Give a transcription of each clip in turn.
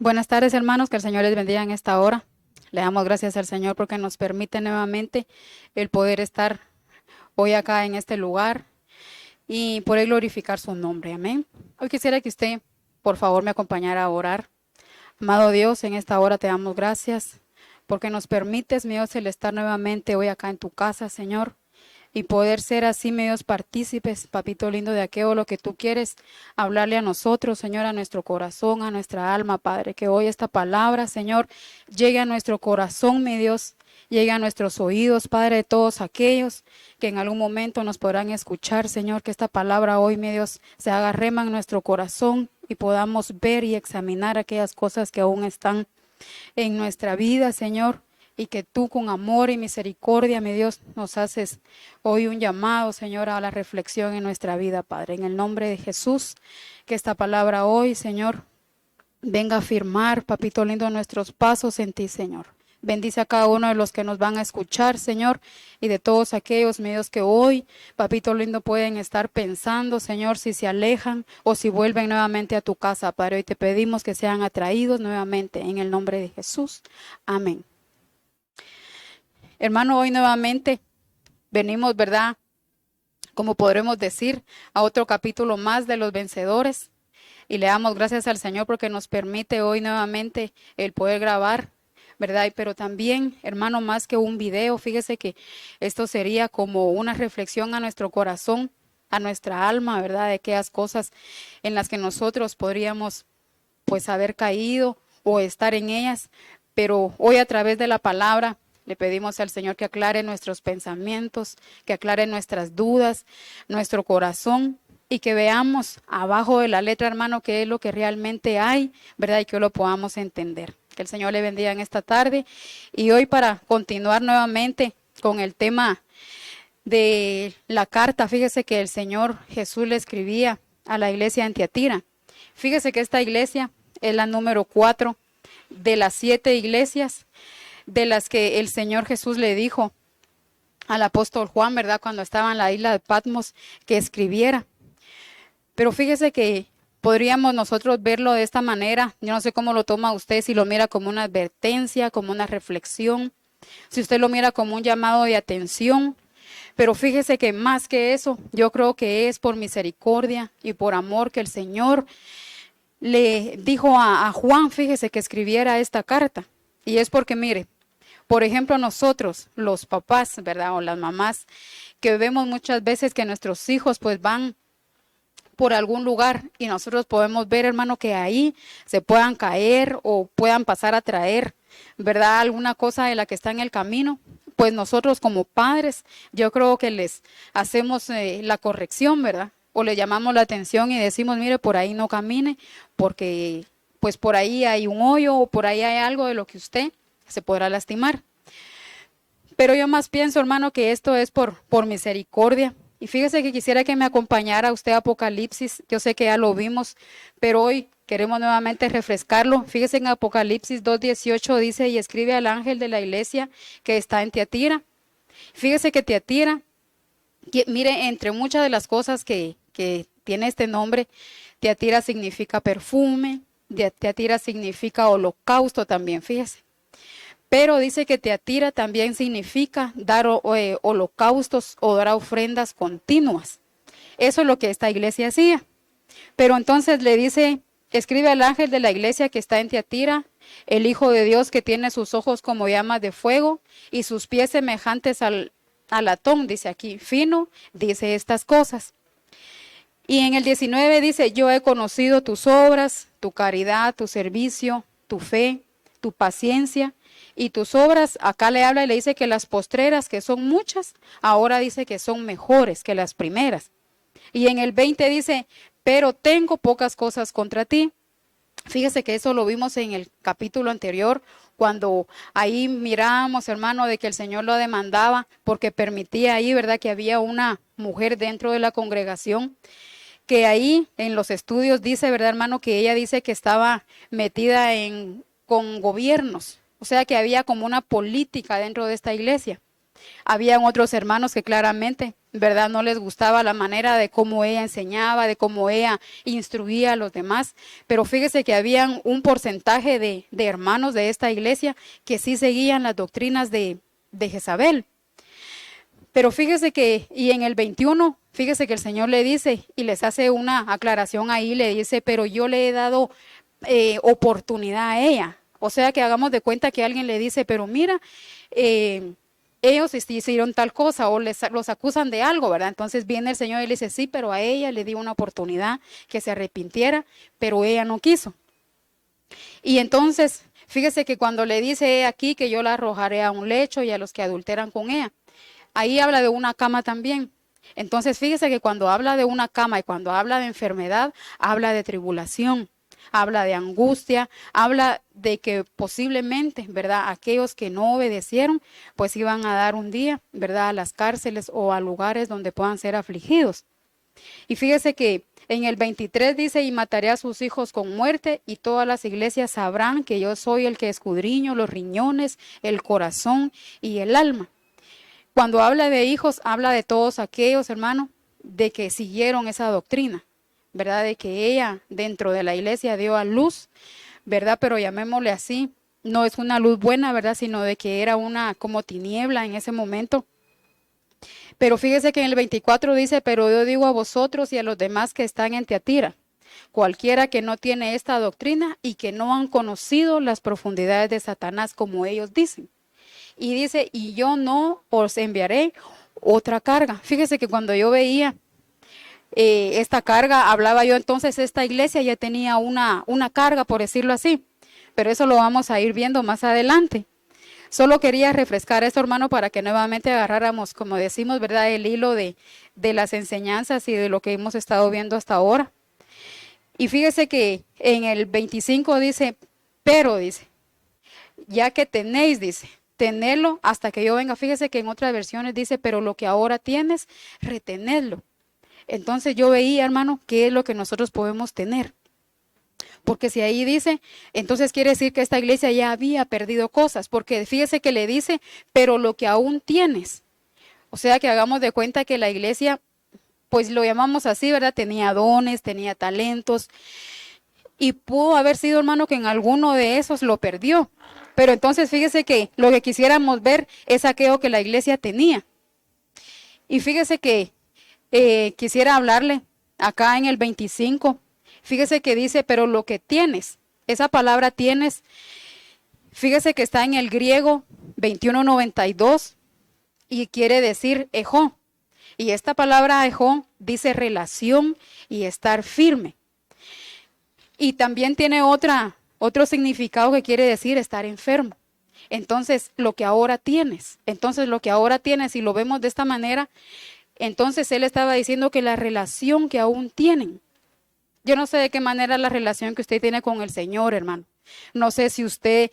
Buenas tardes, hermanos, que el Señor les bendiga en esta hora. Le damos gracias al Señor porque nos permite nuevamente el poder estar hoy acá en este lugar y poder glorificar su nombre. Amén. Hoy quisiera que usted, por favor, me acompañara a orar. Amado Dios, en esta hora te damos gracias porque nos permites, mi Dios, el estar nuevamente hoy acá en tu casa, Señor, y poder ser así medios partícipes, papito lindo, de aquello lo que tú quieres hablarle a nosotros, Señor, a nuestro corazón, a nuestra alma, Padre, que hoy esta palabra, Señor, llegue a nuestro corazón, mi Dios, llegue a nuestros oídos, Padre, de todos aquellos que en algún momento nos podrán escuchar, Señor, que esta palabra hoy, mi Dios, se haga rema en nuestro corazón y podamos ver y examinar aquellas cosas que aún están en nuestra vida, Señor, y que tú con amor y misericordia, mi Dios, nos haces hoy un llamado, Señor, a la reflexión en nuestra vida, Padre. En el nombre de Jesús, que esta palabra hoy, Señor, venga a firmar, papito lindo, nuestros pasos en ti, Señor. Bendice a cada uno de los que nos van a escuchar, Señor, y de todos aquellos medios que hoy, papito lindo, pueden estar pensando, Señor, si se alejan o si vuelven nuevamente a tu casa, Padre. Hoy te pedimos que sean atraídos nuevamente en el nombre de Jesús. Amén. Hermano, hoy nuevamente venimos, ¿verdad? Como podremos decir, a otro capítulo más de los vencedores. Y le damos gracias al Señor porque nos permite hoy nuevamente el poder grabar, ¿verdad? Pero también, hermano, más que un video, fíjese que esto sería como una reflexión a nuestro corazón, a nuestra alma, ¿verdad? De aquellas cosas en las que nosotros podríamos, pues, haber caído o estar en ellas. Pero hoy a través de la palabra le pedimos al Señor que aclare nuestros pensamientos, que aclare nuestras dudas, nuestro corazón, y que veamos abajo de la letra, hermano, qué es lo que realmente hay, ¿verdad? Y que lo podamos entender. Que el Señor le bendiga en esta tarde. Y hoy, para continuar nuevamente con el tema de la carta, fíjese que el Señor Jesús le escribía a la iglesia en Tiatira. Fíjese que esta iglesia es la número 4 de las 7 iglesias de las que el Señor Jesús le dijo al apóstol Juan, ¿verdad? Cuando estaba en la isla de Patmos, que escribiera. Pero fíjese que podríamos nosotros verlo de esta manera. Yo no sé cómo lo toma usted, si lo mira como una advertencia, como una reflexión, si usted lo mira como un llamado de atención. Pero fíjese que más que eso, yo creo que es por misericordia y por amor que el Señor le dijo a Juan, fíjese, que escribiera esta carta. Y es porque, mire, por ejemplo, nosotros, los papás, ¿verdad? O las mamás, que vemos muchas veces que nuestros hijos pues van por algún lugar y nosotros podemos ver, hermano, que ahí se puedan caer o puedan pasar a traer, ¿verdad? Alguna cosa de la que está en el camino. Pues nosotros como padres, yo creo que les hacemos la corrección, ¿verdad? O le llamamos la atención y decimos, mire, por ahí no camine, porque pues por ahí hay un hoyo o por ahí hay algo de lo que usted se podrá lastimar. Pero yo más pienso, hermano, que esto es por misericordia. Y fíjese que quisiera que me acompañara usted a Apocalipsis. Yo sé que ya lo vimos, pero hoy queremos nuevamente refrescarlo. Fíjese en Apocalipsis 2:18 dice, y escribe al ángel de la iglesia que está en Tiatira. Fíjese que Tiatira, mire, entre muchas de las cosas que tiene este nombre, Tiatira significa perfume, Tiatira significa holocausto también, fíjese. Pero dice que Teatira también significa dar holocaustos o dar ofrendas continuas. Eso es lo que esta iglesia hacía. Pero entonces le dice, escribe al ángel de la iglesia que está en Teatira, el Hijo de Dios que tiene sus ojos como llamas de fuego y sus pies semejantes al latón, dice aquí, fino, dice estas cosas. Y en el 19 dice, yo he conocido tus obras, tu caridad, tu servicio, tu fe, tu paciencia y tus obras. Acá le habla y le dice que las postreras, que son muchas, ahora dice que son mejores que las primeras. Y en el 20 dice, pero tengo pocas cosas contra ti. Fíjese que eso lo vimos en el capítulo anterior, cuando ahí miramos, hermano, de que el Señor lo demandaba porque permitía ahí, ¿verdad?, que había una mujer dentro de la congregación, que ahí en los estudios dice, ¿verdad, hermano?, que ella dice que estaba metida con gobiernos, o sea que había como una política dentro de esta iglesia. Habían otros hermanos que claramente, ¿verdad? No les gustaba la manera de cómo ella enseñaba, de cómo ella instruía a los demás. Pero fíjese que habían un porcentaje de hermanos de esta iglesia que sí seguían las doctrinas de Jezabel. Pero fíjese que, y en el 21, fíjese que el Señor le dice, y les hace una aclaración ahí, le dice, pero yo le he dado oportunidad a ella. O sea que hagamos de cuenta que alguien le dice, pero mira, ellos hicieron tal cosa o los acusan de algo, ¿verdad? Entonces viene el Señor y le dice, sí, pero a ella le dio una oportunidad que se arrepintiera, pero ella no quiso. Y entonces, fíjese que cuando le dice aquí que yo la arrojaré a un lecho y a los que adulteran con ella, ahí habla de una cama también. Entonces, fíjese que cuando habla de una cama y cuando habla de enfermedad, habla de tribulación, habla de angustia, habla de que posiblemente, ¿verdad? Aquellos que no obedecieron, pues iban a dar un día, ¿verdad? A las cárceles o a lugares donde puedan ser afligidos. Y fíjese que en el 23 dice, y mataré a sus hijos con muerte, y todas las iglesias sabrán que yo soy el que escudriño los riñones, el corazón y el alma. Cuando habla de hijos, habla de todos aquellos, hermanos, de que siguieron esa doctrina, ¿verdad? De que ella dentro de la iglesia dio a luz, ¿verdad? Pero llamémosle así, no es una luz buena, ¿verdad? Sino de que era una como tiniebla en ese momento. Pero fíjese que en el 24 dice, pero yo digo a vosotros y a los demás que están en Tiatira, cualquiera que no tiene esta doctrina y que no han conocido las profundidades de Satanás como ellos dicen. Y dice, y yo no os enviaré otra carga. Fíjese que cuando yo veía esta carga, hablaba yo entonces, esta iglesia ya tenía una carga, por decirlo así. Pero eso lo vamos a ir viendo más adelante. Solo quería refrescar esto, hermano, para que nuevamente agarráramos, como decimos, ¿verdad?, el hilo de las enseñanzas y de lo que hemos estado viendo hasta ahora. Y fíjese que en el 25 dice, pero dice, ya que tenéis, dice, tenerlo hasta que yo venga. Fíjese que en otras versiones dice, pero lo que ahora tienes, retenedlo. Entonces yo veía, hermano, qué es lo que nosotros podemos tener. Porque si ahí dice, entonces quiere decir que esta iglesia ya había perdido cosas, porque fíjese que le dice, pero lo que aún tienes. O sea que hagamos de cuenta que la iglesia, pues lo llamamos así, ¿verdad? Tenía dones, tenía talentos, y pudo haber sido, hermano, que en alguno de esos lo perdió. Pero entonces fíjese que lo que quisiéramos ver es aquello que la iglesia tenía. Y fíjese que quisiera hablarle acá en el 25. Fíjese que dice, pero lo que tienes, esa palabra tienes, fíjese que está en el griego 2192 y quiere decir ejó. Y esta palabra ejó dice relación y estar firme. Y también tiene otro significado que quiere decir estar enfermo. Entonces, lo que ahora tienes, si lo vemos de esta manera, entonces él estaba diciendo que la relación que aún tienen. Yo no sé de qué manera la relación que usted tiene con el Señor, hermano. No sé si usted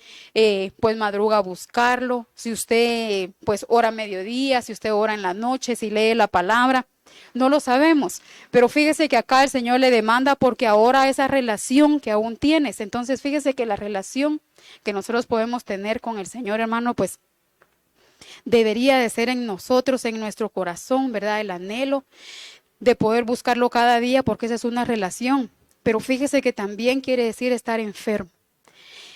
pues madruga a buscarlo, si usted pues ora a mediodía, si usted ora en la noche, si lee la palabra. No lo sabemos, pero fíjese que acá el Señor le demanda porque ahora esa relación que aún tienes. Entonces fíjese que la relación que nosotros podemos tener con el Señor, hermano, pues debería de ser en nosotros, en nuestro corazón, ¿verdad? El anhelo de poder buscarlo cada día porque esa es una relación. Pero fíjese que también quiere decir estar enfermo.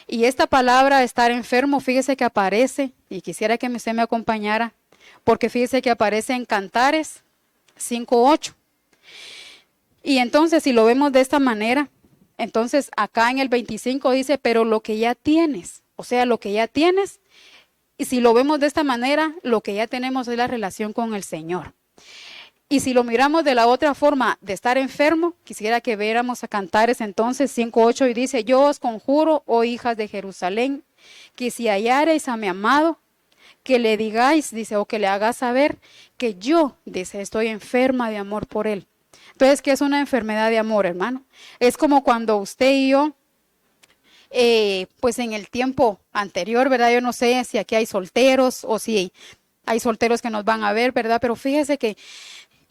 Y esta palabra estar enfermo, fíjese que aparece, y quisiera que usted me acompañara, porque fíjese que aparece en Cantares 5:8. Y entonces si lo vemos de esta manera, entonces acá en el 25 dice, pero lo que ya tienes, o sea, lo que ya tienes, y si lo vemos de esta manera, lo que ya tenemos es la relación con el Señor. Y si lo miramos de la otra forma de estar enfermo, quisiera que viéramos a Cantares entonces 5:8 y dice, yo os conjuro, oh hijas de Jerusalén, que si hallareis a mi amado, que le digáis, dice, o que le hagas saber que yo, dice, estoy enferma de amor por él. Entonces, ¿qué es una enfermedad de amor, hermano? Es como cuando usted y yo, pues en el tiempo anterior, ¿verdad? Yo no sé si aquí hay solteros o si hay solteros que nos van a ver, ¿verdad? Pero fíjese que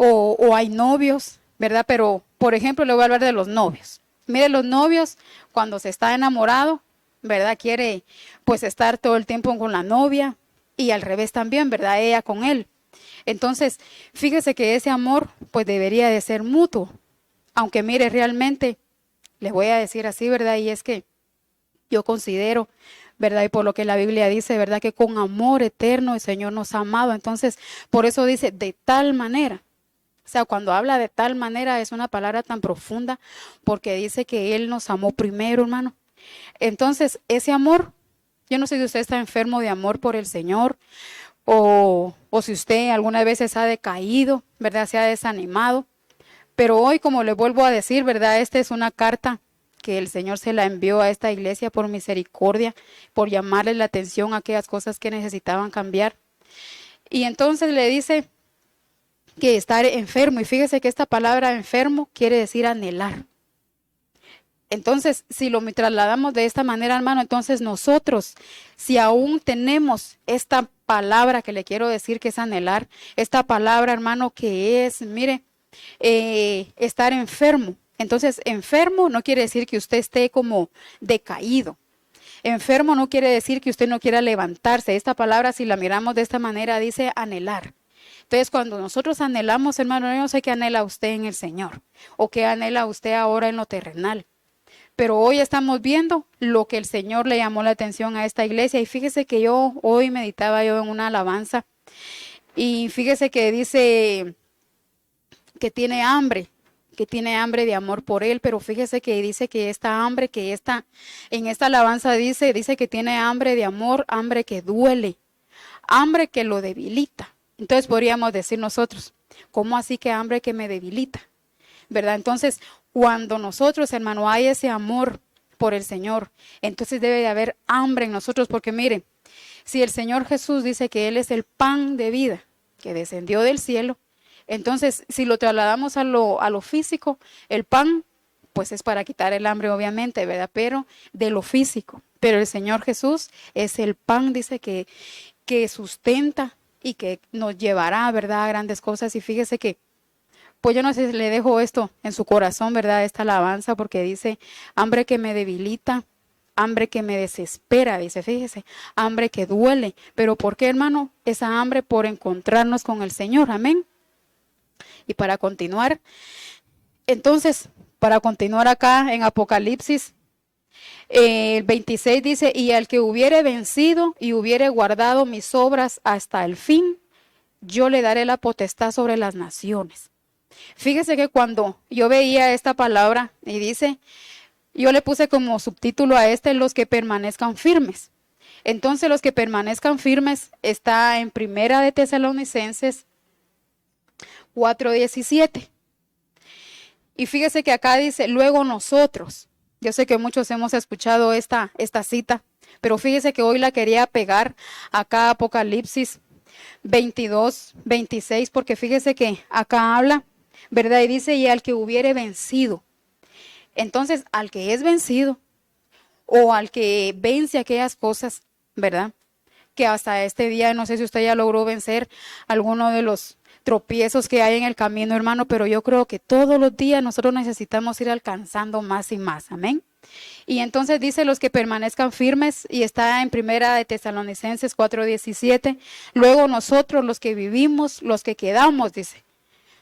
o hay novios, ¿verdad? Pero, por ejemplo, le voy a hablar de los novios. Mire, los novios, cuando se está enamorado, ¿verdad? Quiere, pues, estar todo el tiempo con la novia, y al revés también, ¿verdad? Ella con él. Entonces, fíjese que ese amor pues debería de ser mutuo. Aunque mire, realmente, les voy a decir así, ¿verdad? Y es que yo considero, ¿verdad? Y por lo que la Biblia dice, ¿verdad? Que con amor eterno el Señor nos ha amado. Entonces, por eso dice, de tal manera. O sea, cuando habla de tal manera es una palabra tan profunda porque dice que Él nos amó primero, hermano. Entonces, ese amor, yo no sé si usted está enfermo de amor por el Señor o si usted alguna vez se ha decaído, ¿verdad? Se ha desanimado. Pero hoy, como le vuelvo a decir, ¿verdad? Esta es una carta que el Señor se la envió a esta iglesia por misericordia, por llamarle la atención a aquellas cosas que necesitaban cambiar. Y entonces le dice que estar enfermo, y fíjese que esta palabra enfermo quiere decir anhelar. Entonces, si lo trasladamos de esta manera, hermano, entonces nosotros, si aún tenemos esta palabra que le quiero decir que es anhelar, esta palabra, hermano, que es, mire, estar enfermo. Entonces, enfermo no quiere decir que usted esté como decaído. Enfermo no quiere decir que usted no quiera levantarse. Esta palabra, si la miramos de esta manera, dice anhelar. Entonces, cuando nosotros anhelamos, hermano, yo no sé qué anhela usted en el Señor o qué anhela usted ahora en lo terrenal. Pero hoy estamos viendo lo que el Señor le llamó la atención a esta iglesia. Y fíjese que yo hoy meditaba yo en una alabanza. Y fíjese que dice que tiene hambre de amor por Él. Pero fíjese que dice que esta hambre, en esta alabanza dice que tiene hambre de amor, hambre que duele, hambre que lo debilita. Entonces podríamos decir nosotros, ¿cómo así que hambre que me debilita? ¿Verdad? Entonces, cuando nosotros, hermano, hay ese amor por el Señor, entonces debe de haber hambre en nosotros, porque mire, si el Señor Jesús dice que Él es el pan de vida, que descendió del cielo, entonces si lo trasladamos a lo físico, el pan, pues es para quitar el hambre, obviamente, ¿verdad? Pero de lo físico. Pero el Señor Jesús es el pan, dice que sustenta y que nos llevará, ¿verdad?, a grandes cosas. Y fíjese que pues yo no sé si le dejo esto en su corazón, ¿verdad? Esta alabanza, porque dice, hambre que me debilita, hambre que me desespera, dice, fíjese, hambre que duele. Pero ¿por qué, hermano? Esa hambre por encontrarnos con el Señor, amén. Y para continuar, entonces, para continuar acá en Apocalipsis, el 26 dice, y al que hubiere vencido y hubiere guardado mis obras hasta el fin, yo le daré la potestad sobre las naciones. Fíjese que cuando yo veía esta palabra y dice, yo le puse como subtítulo a los que permanezcan firmes. Entonces los que permanezcan firmes está en Primera de Tesalonicenses 4:17. Y fíjese que acá dice, luego nosotros. Yo sé que muchos hemos escuchado esta cita, pero fíjese que hoy la quería pegar acá a Apocalipsis 22:26, porque fíjese que acá habla, ¿verdad? Y dice, y al que hubiere vencido. Entonces, al que es vencido o al que vence aquellas cosas, ¿verdad? Que hasta este día, no sé si usted ya logró vencer alguno de los tropiezos que hay en el camino, hermano, pero yo creo que todos los días nosotros necesitamos ir alcanzando más y más, amén. Y entonces dice los que permanezcan firmes, y está en Primera de Tesalonicenses 4:17, luego nosotros los que vivimos, los que quedamos, dice,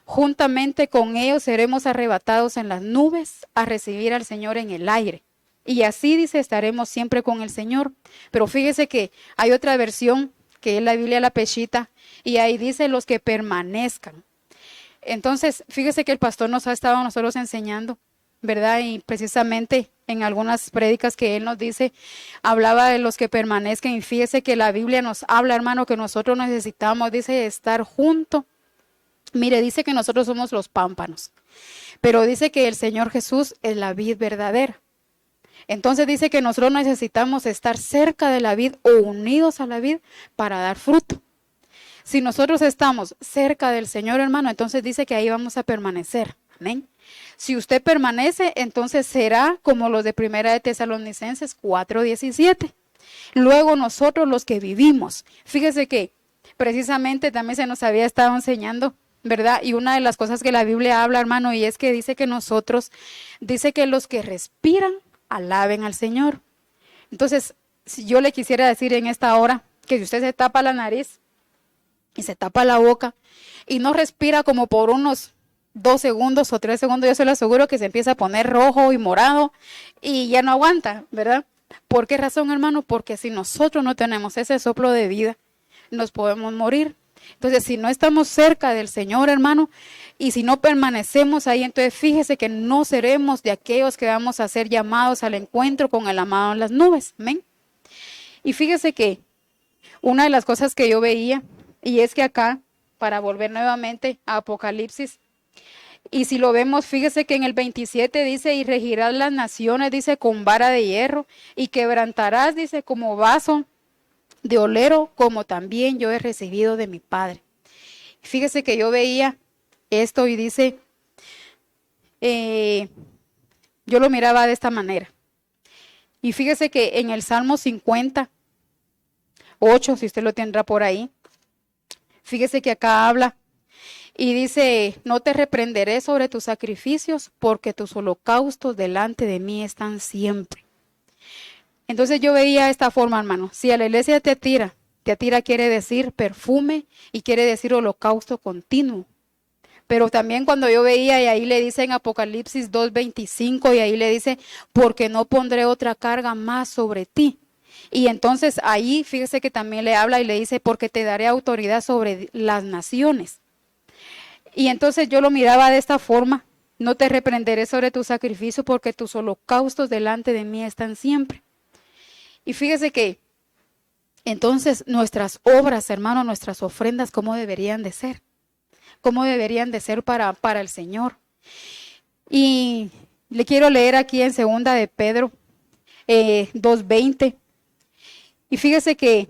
juntamente con ellos seremos arrebatados en las nubes a recibir al Señor en el aire. Y así dice, estaremos siempre con el Señor. Pero fíjese que hay otra versión, que es la Biblia La Peshita, y ahí dice los que permanezcan. Entonces, fíjese que el pastor nos ha estado a nosotros enseñando, ¿verdad? Y precisamente en algunas prédicas que él nos dice, hablaba de los que permanezcan. Y fíjese que la Biblia nos habla, hermano, que nosotros necesitamos, dice, estar juntos. Mire, dice que nosotros somos los pámpanos, pero dice que el Señor Jesús es la vid verdadera. Entonces dice que nosotros necesitamos estar cerca de la vid o unidos a la vid para dar fruto. Si nosotros estamos cerca del Señor, hermano, entonces dice que ahí vamos a permanecer. Amén. Si usted permanece, entonces será como los de Primera de Tesalonicenses 4:17. Luego nosotros los que vivimos. Fíjese que precisamente también se nos había estado enseñando, ¿verdad? Y una de las cosas que la Biblia habla, hermano, y es que dice que dice que los que respiran, alaben al Señor. Entonces, si yo le quisiera decir en esta hora que si usted se tapa la nariz y se tapa la boca y no respira como por unos 2 segundos o 3 segundos, yo se lo aseguro que se empieza a poner rojo y morado y ya no aguanta, ¿verdad? ¿Por qué razón, hermano? Porque si nosotros no tenemos ese soplo de vida, nos podemos morir. Entonces, si no estamos cerca del Señor, hermano, y si no permanecemos ahí, entonces fíjese que no seremos de aquellos que vamos a ser llamados al encuentro con el amado en las nubes. Amén. Y fíjese que una de las cosas que yo veía, y es que acá, para volver nuevamente a Apocalipsis, y si lo vemos, fíjese que en el 27 dice, y regirás las naciones, dice, con vara de hierro, y quebrantarás, dice, como vaso de olero, como también yo he recibido de mi Padre. Fíjese que yo veía esto y dice, yo lo miraba de esta manera. Y fíjese que en el Salmo 58, si usted lo tendrá por ahí, fíjese que acá habla y dice, no te reprenderé sobre tus sacrificios, porque tus holocaustos delante de mí están siempre. Entonces yo veía esta forma, hermano. Si a la iglesia te atira quiere decir perfume y quiere decir holocausto continuo. Pero también cuando yo veía, y ahí le dice en Apocalipsis 2:25, y ahí le dice, porque no pondré otra carga más sobre ti. Y entonces ahí, fíjese que también le habla y le dice, porque te daré autoridad sobre las naciones. Y entonces yo lo miraba de esta forma, no te reprenderé sobre tu sacrificio, porque tus holocaustos delante de mí están siempre. Y fíjese que entonces nuestras obras, hermano, nuestras ofrendas, ¿cómo deberían de ser? ¿Cómo deberían de ser para el Señor? Y le quiero leer aquí en 2 de Pedro 2:20. Y fíjese que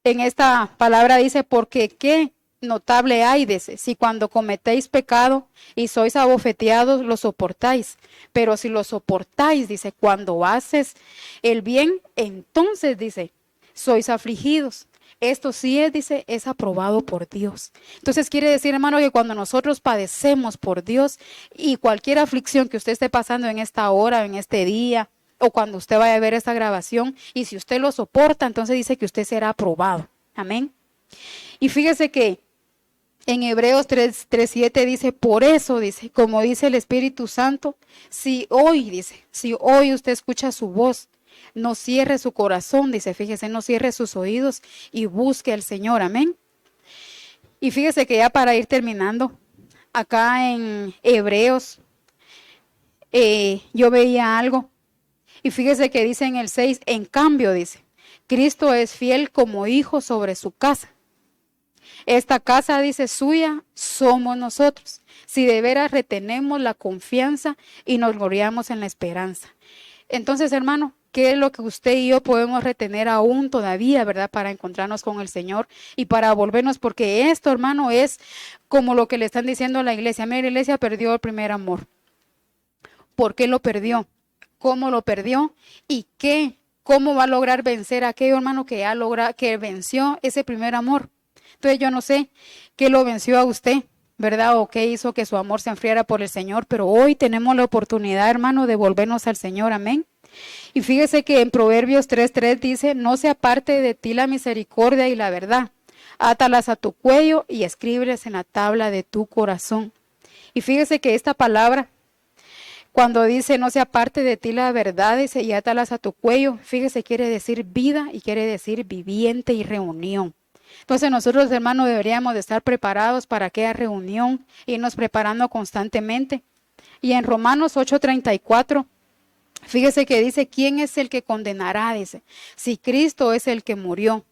en esta palabra dice, porque qué notable hay, dice, si cuando cometéis pecado y sois abofeteados, lo soportáis. Pero si lo soportáis, dice, cuando haces el bien, entonces, dice, sois afligidos. Esto sí es, dice, es aprobado por Dios. Entonces quiere decir, hermano, que cuando nosotros padecemos por Dios y cualquier aflicción que usted esté pasando en esta hora, en este día, o cuando usted vaya a ver esta grabación, y si usted lo soporta, entonces dice que usted será aprobado. Amén. Y fíjese que en Hebreos 3:7 dice, por eso, dice, como dice el Espíritu Santo, si hoy usted escucha su voz, no cierre su corazón, dice, fíjese, no cierre sus oídos y busque al Señor, amén. Y fíjese que ya para ir terminando, acá en Hebreos, yo veía algo, y fíjese que dice en el 6, en cambio, dice, Cristo es fiel como hijo sobre su casa. Esta casa, dice, suya, somos nosotros, si de veras retenemos la confianza y nos gloriamos en la esperanza. Entonces, hermano, ¿qué es lo que usted y yo podemos retener aún todavía, verdad? Para encontrarnos con el Señor y para volvernos, porque esto, hermano, es como lo que le están diciendo a la iglesia. Mira, la iglesia perdió el primer amor. ¿Por qué lo perdió? ¿Cómo lo perdió? ¿Y qué? ¿Cómo va a lograr vencer a aquello, hermano, que venció ese primer amor? Entonces yo no sé qué lo venció a usted, ¿verdad? O qué hizo que su amor se enfriara por el Señor, pero hoy tenemos la oportunidad, hermano, de volvernos al Señor, amén. Y fíjese que en Proverbios 3:3 dice, no se aparte de ti la misericordia y la verdad, átalas a tu cuello y escríbeles en la tabla de tu corazón. Y fíjese que esta palabra, cuando dice no se aparte de ti la verdad, dice, y átalas a tu cuello, fíjese, quiere decir vida y quiere decir viviente y reunión. Entonces nosotros, hermanos, deberíamos de estar preparados para aquella reunión, irnos preparando constantemente. Y en Romanos 8:34, fíjese que dice, ¿quién es el que condenará? Dice, si Cristo es el que murió,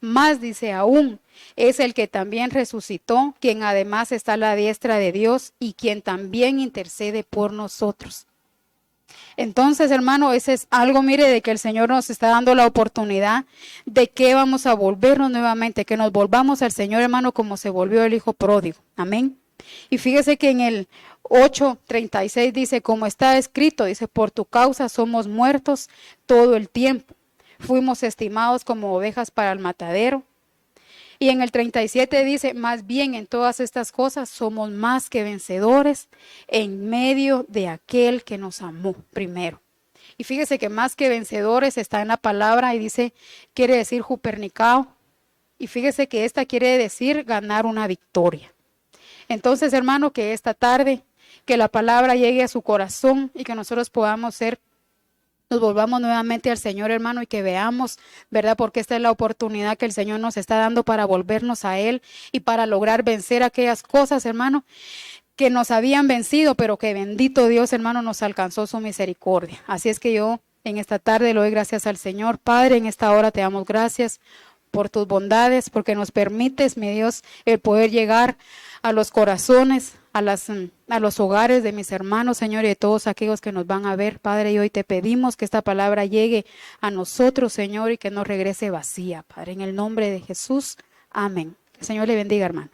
más dice aún, es el que también resucitó, quien además está a la diestra de Dios y quien también intercede por nosotros. Entonces, hermano, ese es algo, mire, de que el Señor nos está dando la oportunidad de que vamos a volvernos nuevamente, que nos volvamos al Señor, hermano, como se volvió el hijo pródigo. Amén. Y fíjese que en el 8:36 dice, como está escrito, dice, por tu causa somos muertos todo el tiempo. Fuimos estimados como ovejas para el matadero. Y en el 37 dice, más bien en todas estas cosas somos más que vencedores en medio de aquel que nos amó primero. Y fíjese que más que vencedores está en la palabra y dice, quiere decir jupernicao, Y fíjese que esta quiere decir ganar una victoria. Entonces, hermano, que esta tarde, que la palabra llegue a su corazón y que nosotros podamos ser, nos volvamos nuevamente al Señor, hermano, y que veamos, ¿verdad? Porque esta es la oportunidad que el Señor nos está dando para volvernos a Él y para lograr vencer aquellas cosas, hermano, que nos habían vencido, pero que bendito Dios, hermano, nos alcanzó su misericordia. Así es que yo en esta tarde le doy gracias al Señor. Padre, en esta hora te damos gracias por tus bondades, porque nos permites, mi Dios, el poder llegar a los corazones, a los hogares de mis hermanos, Señor, y de todos aquellos que nos van a ver, Padre. Y hoy te pedimos que esta palabra llegue a nosotros, Señor, y que no regrese vacía, Padre. En el nombre de Jesús, amén. El Señor le bendiga, hermano.